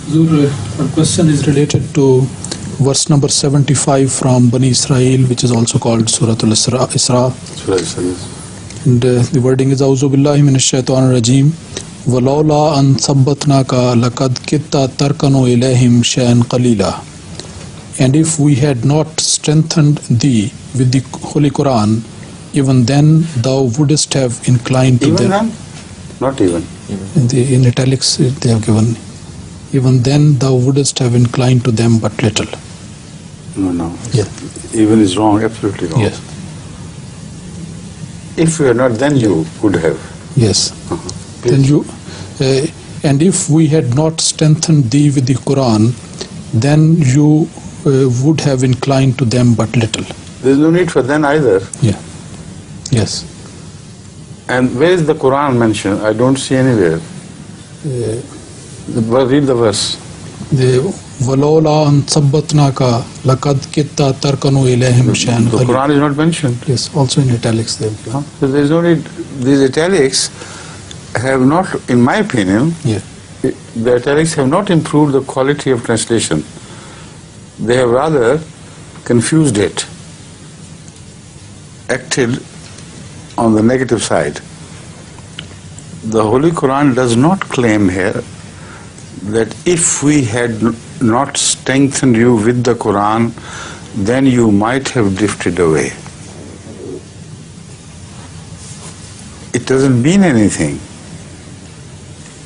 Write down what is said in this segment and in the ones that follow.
Zur, our question is related to verse number 75 from Bani Israel, which is also called Surah Al-Isra. And the wording is A'udhu billahi minash shaitanir rajim. Walawla an sabbatnaka laqad kitta tarkanu ilayhim shay'an qalila. And if we had not strengthened thee with the Holy Quran, even then thou wouldst have inclined to them. Even then? Not even. In italics they have given. Even then thou wouldst have inclined to them but little. No. Yeah. Even is wrong, absolutely wrong. Yes. If you are not, then you would have. Yes. Then you, and if we had not strengthened thee with the Quran, then you would have inclined to them but little. There is no need for then either. Yeah. Yes. And where is the Quran mentioned? I don't see anywhere. Read the verse. وَلَوْلَا أَن ثَبَّتْنَاكَ لَقَدْ كِدتَّ تَرْكَنُ إِلَيْهِمْ شَيْئًا The قَلِيلًا. Quran is not mentioned. Yes, also in italics they have given. So there is no need. These italics have not, in my opinion, Yeah. the italics have not improved the quality of translation. They have rather confused it, acted on the negative side. The Holy Quran does not claim here that if we had not strengthened you with the Quran, then you might have drifted away. It doesn't mean anything.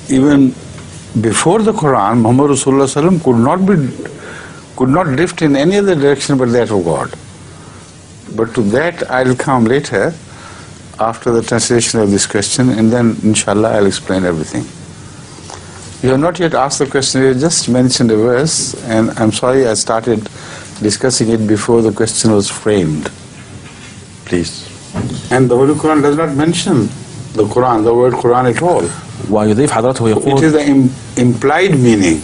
Even before the Quran, Muhammad Rasulullah Sallam could not drift in any other direction but that of God. But to that I'll come later after the translation of this question, and then inshallah I'll explain everything. You have not yet asked the question, you just mentioned a verse, and I'm sorry I started discussing it before the question was framed. Please. And the Holy Quran does not mention the Quran, the word Quran at all. ويضيف حضرته It يقول is the implied meaning,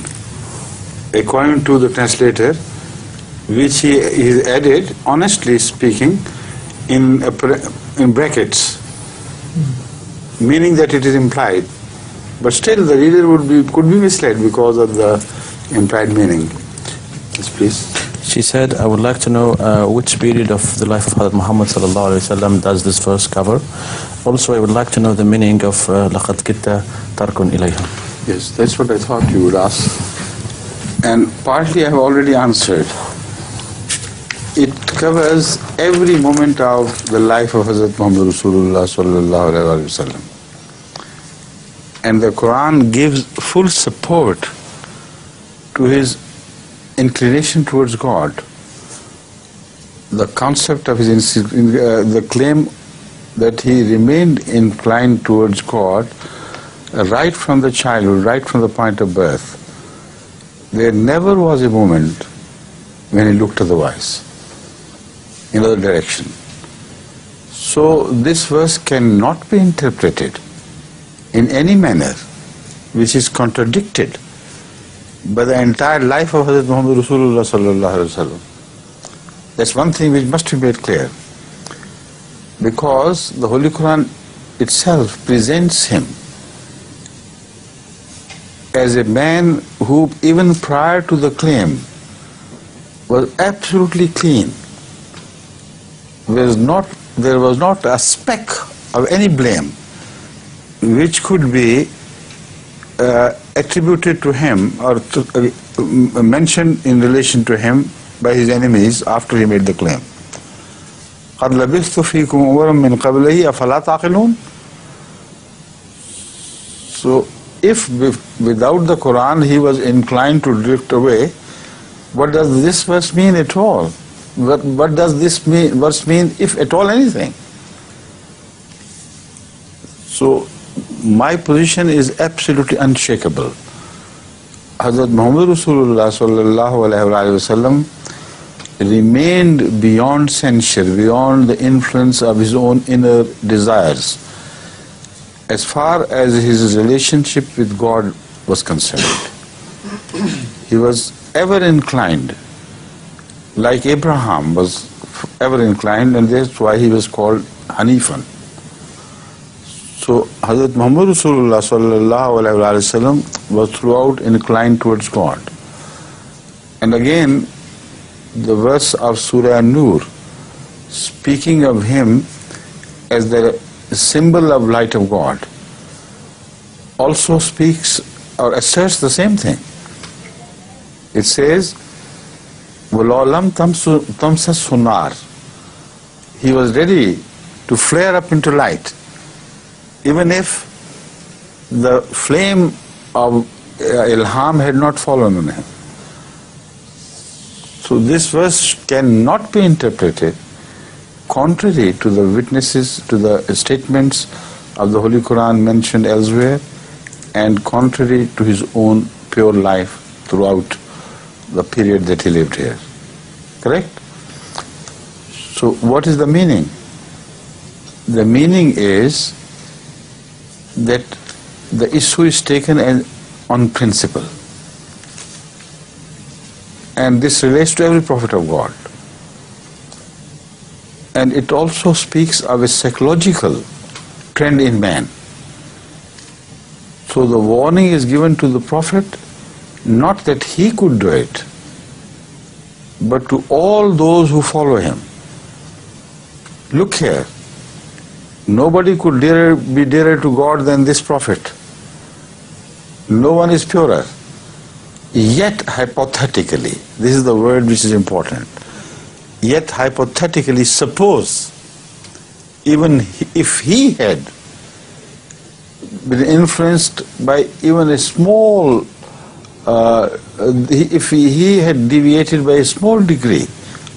according to the translator, which he is added, honestly speaking, in brackets, meaning that it is implied. But still the reader could be misled because of the implied meaning. Yes, please. She said, I would like to know which period of the life of Hazrat Muhammad sallallahu alaihi wasallam does this verse cover. Also, I would like to know the meaning of لَقَدْ كِدْتَ تَرْكٌ إِلَيْهَا. Yes, that's what I thought you would ask. And partly I have already answered. It covers every moment of the life of Hazrat Muhammad Rasulullah sallallahu alaihi wasallam. And the Quran gives full support to his inclination towards God. The concept of his, the claim that he remained inclined towards God right from the childhood, right from the point of birth. There never was a moment when he looked otherwise, in other direction. So this verse cannot be interpreted in any manner which is contradicted by the entire life of Hazrat Muhammad Rasulullah sallallahu alaihi wasallam. That's one thing which must be made clear, because the Holy Quran itself presents him as a man who, even prior to the claim, was absolutely clean. There was not a speck of any blame which could be attributed to him or mentioned in relation to him by his enemies after he made the claim. قَدْ لَبِثْتُ فِيكُمْ أُمَرًا مِّن قَبْلِهِ أَفَلَا تَعْقِلُونَ. So if without the Quran he was inclined to drift away, what does this verse mean at all? What does this verse mean, if at all anything? So my position is absolutely unshakable. Hazrat Muhammad Rasulullah sallallahu alaihi wasallam remained beyond censure, beyond the influence of his own inner desires, as far as his relationship with God was concerned. He was ever inclined, like Abraham was ever inclined, and that's why he was called Hanifan. So Hazrat Muhammad Rasulullah sallallahu alaihi wasallam was throughout inclined towards God. And again, the verse of Surah An-Nur, speaking of him as the symbol of light of God, also speaks or asserts the same thing. It says, وَلَوْ لَمْ تَمْسَسْهُ نَارٌ. He was ready to flare up into light, even if the flame of ilham had not fallen on him. So this verse cannot be interpreted contrary to the witnesses, to the statements of the Holy Quran mentioned elsewhere, and contrary to his own pure life throughout the period that he lived here. Correct? So what is the meaning? The meaning is that the issue is taken on principle. And this relates to every prophet of God. And it also speaks of a psychological trend in man. So the warning is given to the prophet, not that he could do it, but to all those who follow him. Look here, nobody could be dearer to God than this prophet. No one is purer. Yet hypothetically, this is the word which is important, yet hypothetically, suppose even if he had been influenced by even a small, if he had deviated by a small degree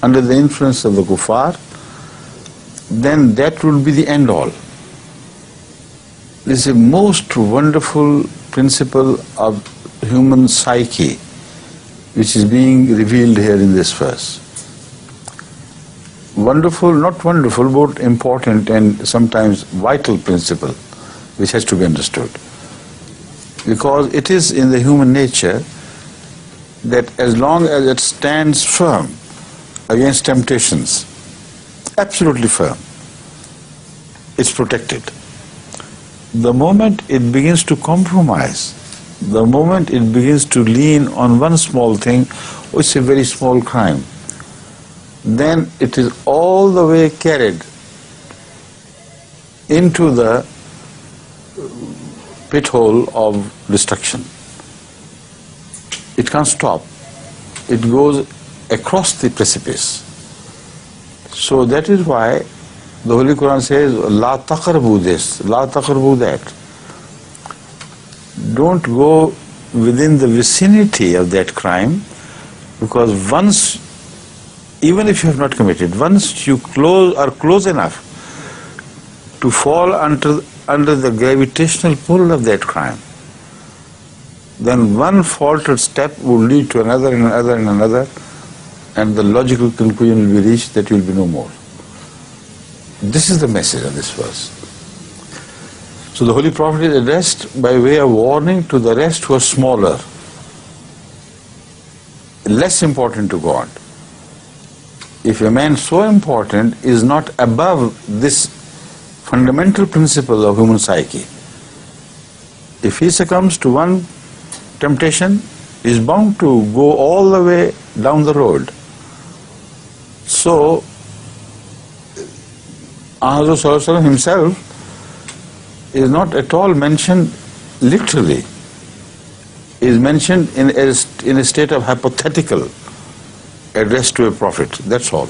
under the influence of the kuffar, then that would be the end all. This is a most wonderful principle of human psyche which is being revealed here in this verse. Wonderful, not wonderful, but important and sometimes vital principle which has to be understood. Because it is in the human nature that as long as it stands firm against temptations, absolutely firm, it's protected. The moment it begins to compromise, the moment it begins to lean on one small thing, which is a very small crime, then it is all the way carried into the pit hole of destruction. It can't stop. It goes across the precipice. So that is why the Holy Quran says, La taqrabu this, La taqrabu that. Don't go within the vicinity of that crime, because once, even if you have not committed, once you are close enough to fall under the gravitational pull of that crime, then one faltered step will lead to another and another and another, and the logical conclusion will be reached that you will be no more. This is the message of this verse. So the Holy Prophet is addressed by way of warning to the rest who are smaller, less important to God. If a man so important is not above this fundamental principle of human psyche, if he succumbs to one temptation, he is bound to go all the way down the road. So Rasulullah himself is not at all mentioned literally. He is mentioned in a state of hypothetical address to a prophet. That's all.